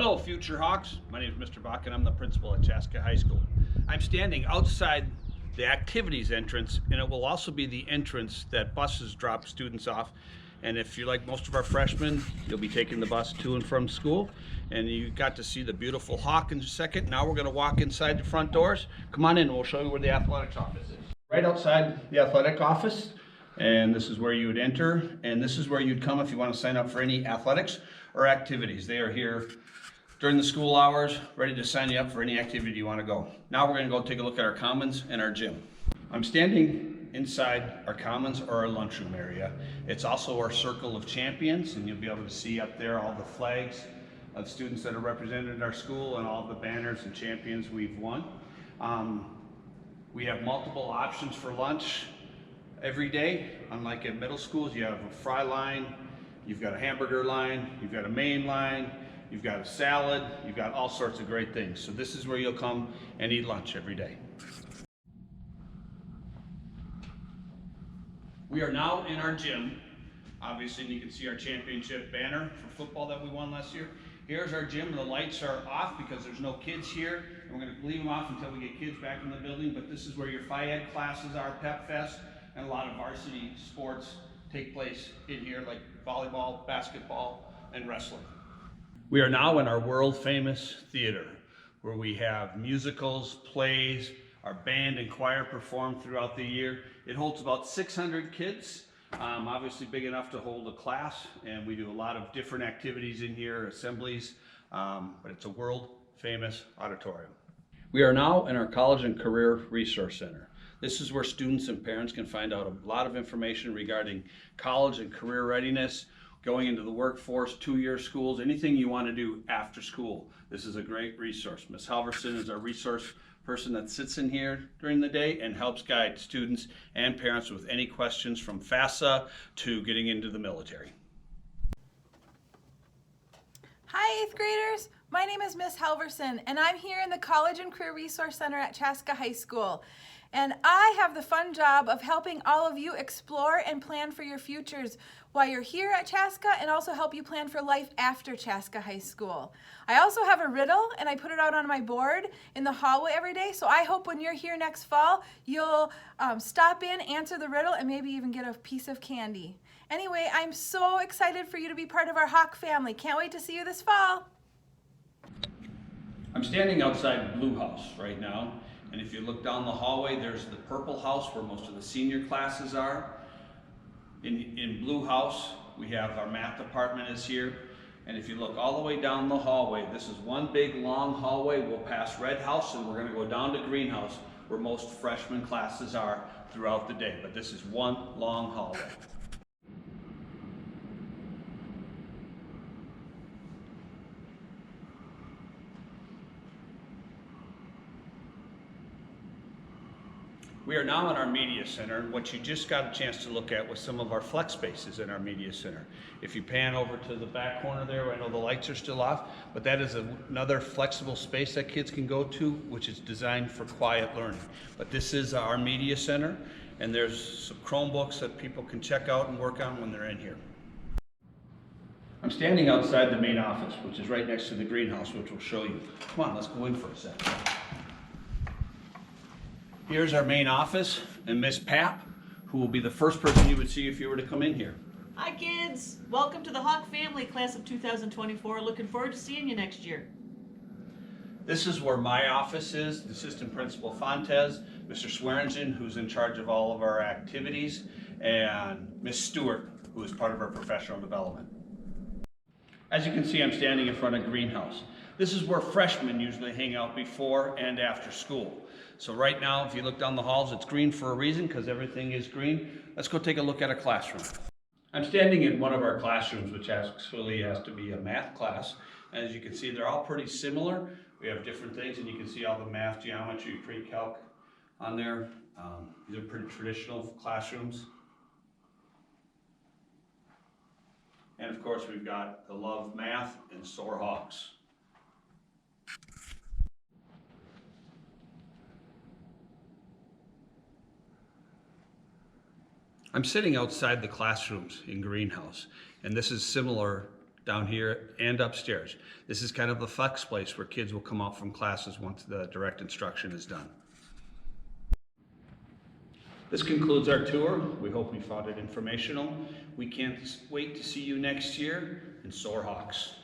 Hello, future Hawks. My name is Mr. Bach, and I'm the principal at Chaska High School. I'm standing outside the activities entrance, and it will also be the entrance that buses drop students off. And if you're like most of our freshmen, you'll be taking the bus to and from school. And you got to see the beautiful Hawk in a second. Now we're going to walk inside the front doors. Come on in, we'll show you where the athletics office is. Right outside the athletic office, and this is where you would enter, and this is where you'd come if you want to sign up for any athletics or activities. They are here during the school hours, ready to sign you up for any activity you want to go. Now we're going to go take a look at our commons and our gym. I'm standing inside our commons or our lunchroom area. It's also our circle of champions, and you'll be able to see up there all the flags of students that are represented in our school and all the banners and champions we've won. We have multiple options for lunch every day. Unlike at middle schools, you have a fry line, you've got a hamburger line, you've got a main line, you've got a salad, you've got all sorts of great things. So this is where you'll come and eat lunch every day. We are now in our gym. Obviously, you can see our championship banner for football that we won last year. Here's our gym. The lights are off because there's no kids here, and we're going to leave them off until we get kids back in the building. But this is where your Phi-Ed classes are, Pep Fest, and a lot of varsity sports take place in here, like volleyball, basketball, and wrestling. We are now in our world-famous theater, where we have musicals, plays, our band and choir perform throughout the year. It holds about 600 kids, obviously big enough to hold a class, and we do a lot of different activities in here, assemblies, but it's a world-famous auditorium. We are now in our College and Career Resource Center. This is where students and parents can find out a lot of information regarding college and career readiness, going into the workforce, two-year schools, anything you want to do after school. This is a great resource. Ms. Halverson is our resource person that sits in here during the day and helps guide students and parents with any questions from FAFSA to getting into the military. Hi, 8th graders. My name is Ms. Halverson, and I'm here in the College and Career Resource Center at Chaska High School. And I have the fun job of helping all of you explore and plan for your futures while you're here at Chaska, and also help you plan for life after Chaska High School. I also have a riddle, and I put it out on my board in the hallway every day, so I hope when you're here next fall, you'll stop in, answer the riddle, and maybe even get a piece of candy. Anyway, I'm so excited for you to be part of our Hawk family. Can't wait to see you this fall. I'm standing outside Blue House right now, and if you look down the hallway, there's the Purple House where most of the senior classes are. In Blue House, we have our math department is here, and if you look all the way down the hallway, this is one big long hallway. We'll pass Red House, and we're going to go down to Green House, where most freshman classes are throughout the day, but this is one long hallway. We are now in our Media Center, and what you just got a chance to look at was some of our flex spaces in our Media Center. If you pan over to the back corner there, I know the lights are still off, but that is another flexible space that kids can go to, which is designed for quiet learning. But this is our Media Center, and there's some Chromebooks that people can check out and work on when they're in here. I'm standing outside the main office, which is right next to the greenhouse, which we'll show you. Come on, let's go in for a second. Here's our main office, and Miss Papp, who will be the first person you would see if you were to come in here. Hi kids, welcome to the Hawk family, class of 2024. Looking forward to seeing you next year. This is where my office is, the Assistant Principal Fontes, Mr. Swearingen, who's in charge of all of our activities, and Miss Stewart, who is part of our professional development. As you can see, I'm standing in front of Greenhouse. This is where freshmen usually hang out before and after school. So right now, if you look down the halls, it's green for a reason, because everything is green. Let's go take a look at a classroom. I'm standing in one of our classrooms, which actually has to be a math class. As you can see, they're all pretty similar. We have different things, and you can see all the math, geometry, pre-calc on there. These are pretty traditional classrooms. And of course, we've got the Love Math and Soar Hawks. I'm sitting outside the classrooms in Greenhouse, and this is similar down here and upstairs. This is kind of a flex place where kids will come out from classes once the direct instruction is done. This concludes our tour. We hope you found it informational. We can't wait to see you next year, and so are Hawks.